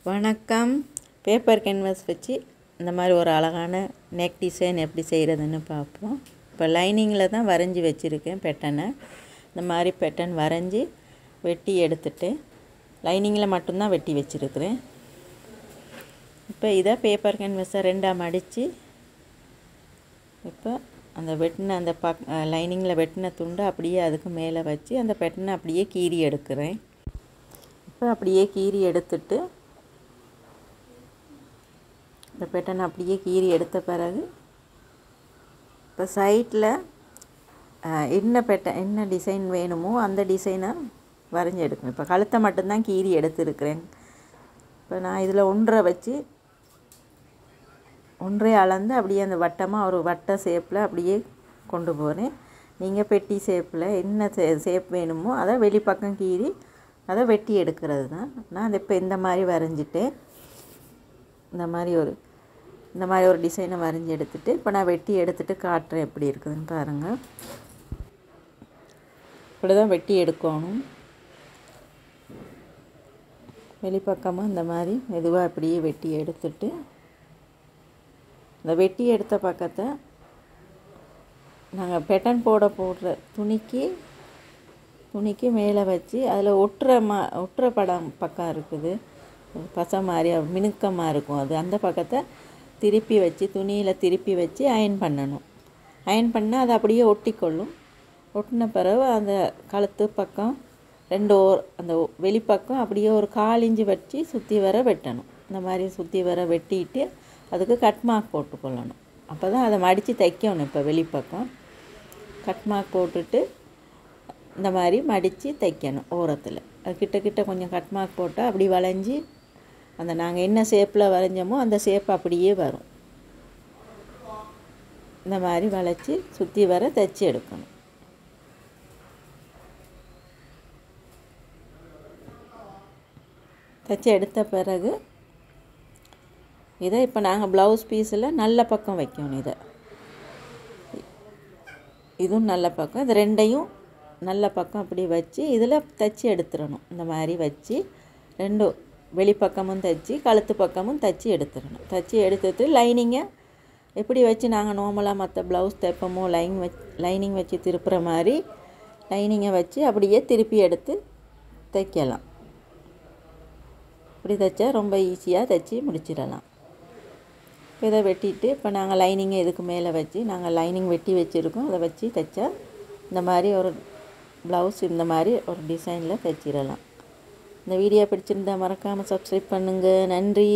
வணக்கம். Paper canvas வச்சு இந்த மாதிரி ஒரு அழகான நெக் டிசைன் எப்படி செய்கிறதுன்னு பார்ப்போம். இப்போ லைனிங்கில் தான் வரைஞ்சி வச்சுருக்கேன் பெட்டனை. இந்த மாதிரி பெட்டன் வரைஞ்சி வெட்டி எடுத்துட்டு லைனிங்கில் மட்டும்தான் வெட்டி வச்சுருக்கிறேன். இப்போ இதை பேப்பர் கேன்வாஸை ரெண்டாக மடித்து இப்போ அந்த வெட்டின அந்த லைனிங்கில் வெட்டின துண்டை அப்படியே அதுக்கு மேலே வச்சு அந்த பெட்டனை அப்படியே கீறி எடுக்கிறேன். இப்போ அப்படியே கீறி எடுத்துட்டு இந்த பெட்டனை அப்படியே கீறி எடுத்த பிறகு இப்போ சைட்டில் என்ன டிசைன் வேணுமோ அந்த டிசைனை வரைஞ்சி எடுக்கணும். இப்போ கழுத்தை மட்டும்தான் கீறி எடுத்துருக்கிறேன். இப்போ நான் இதில் 1.5 வச்சு 1.5 அளந்து அப்படியே அந்த வட்டமாக ஒரு வட்ட ஷேப்பில் அப்படியே கொண்டு போகிறேன். நீங்கள் பெட்டி ஷேப்பில் என்ன ஷேப் வேணுமோ அதை வெளிப்பக்கம் கீறி அதை வெட்டி எடுக்கிறது தான். நான் இப்போ இந்த மாதிரி வரைஞ்சிட்டேன். இந்த மாதிரி ஒரு டிசைனை வரைஞ்சி எடுத்துகிட்டு இப்போ நான் வெட்டி எடுத்துகிட்டு காட்டுறேன் எப்படி இருக்குதுன்னு பாருங்கள். இப்படி தான் வெட்டி எடுக்கணும். வெளிப்பக்கமாக இந்த மாதிரி மெதுவாக அப்படியே வெட்டி எடுத்துட்டு இந்த வெட்டி எடுத்த பக்கத்தை நாங்கள் பெட்டன் போடுற துணிக்கு மேலே வச்சு அதில் ஒட்டுற பக்கம் இருக்குது, பசை மாதிரி மினுக்கமாக இருக்கும். அந்த பக்கத்தை திருப்பி வச்சு துணியில் திருப்பி வச்சு அயன் பண்ணணும். அயன் பண்ணால் அது அப்படியே ஒட்டிக்கொள்ளும். ஒட்டின பிறகு அந்த கழுத்து பக்கம் அந்த வெளிப்பக்கம் அப்படியே ஒரு 1/4 இன்ச்சு வச்சு சுற்றி வர வெட்டணும். இந்த மாதிரி சுற்றி வர வெட்டிட்டு அதுக்கு கட் மார்க் போட்டுக்கொள்ளணும். அப்போ தான் அதை மடித்து தைக்கணும். இப்போ வெளிப்பக்கம் கட் மார்க் போட்டுட்டு இந்த மாதிரி மடித்து தைக்கணும். ஓரத்தில் அது கிட்ட கொஞ்சம் கட் மார்க் போட்டால் அப்படி வளைஞ்சி அந்த நாங்கள் என்ன ஷேப்பில் வரைஞ்சோமோ அந்த ஷேப் அப்படியே வரும். இந்த மாதிரி வளைச்சி சுற்றி வர தைச்சி எடுக்கணும். தைச்சி எடுத்த பிறகு இதை இப்போ நாங்கள் ப்ளவுஸ் பீஸில் நல்ல பக்கம் வைக்கணும். இதுவும் நல்ல பக்கம், இது ரெண்டையும் நல்ல பக்கம் அப்படி வச்சு இதில் தைச்சி எடுத்துடணும். இந்த மாதிரி வச்சு ரெண்டும் வெளிப்பக்கமும் தைச்சி கழுத்து பக்கமும் தைச்சி எடுத்துடணும். தைச்சி எடுத்துட்டு லைனிங்கை எப்படி வச்சு நாங்கள் நார்மலாக மற்ற ப்ளவுஸ் தைப்போமோ லைனிங் வச்சு திருப்புற மாதிரி லைனிங்கை வச்சு அப்படியே திருப்பி எடுத்து தைக்கலாம். இப்படி தைச்சா ரொம்ப ஈஸியாக தைச்சி முடிச்சிடலாம். இதை வெட்டிட்டு இப்போ நாங்கள் லைனிங்கை இதுக்கு மேலே வச்சு நாங்கள் லைனிங் வெட்டி வச்சுருக்கோம். அதை வச்சு தைச்சா இந்த மாதிரி ஒரு ப்ளவுஸ் இந்த மாதிரி ஒரு டிசைனில் தைச்சிடலாம். இந்த வீடியோ பிடிச்சிருந்தால் மறக்காமல் சப்ஸ்கிரைப் பண்ணுங்கள். நன்றி.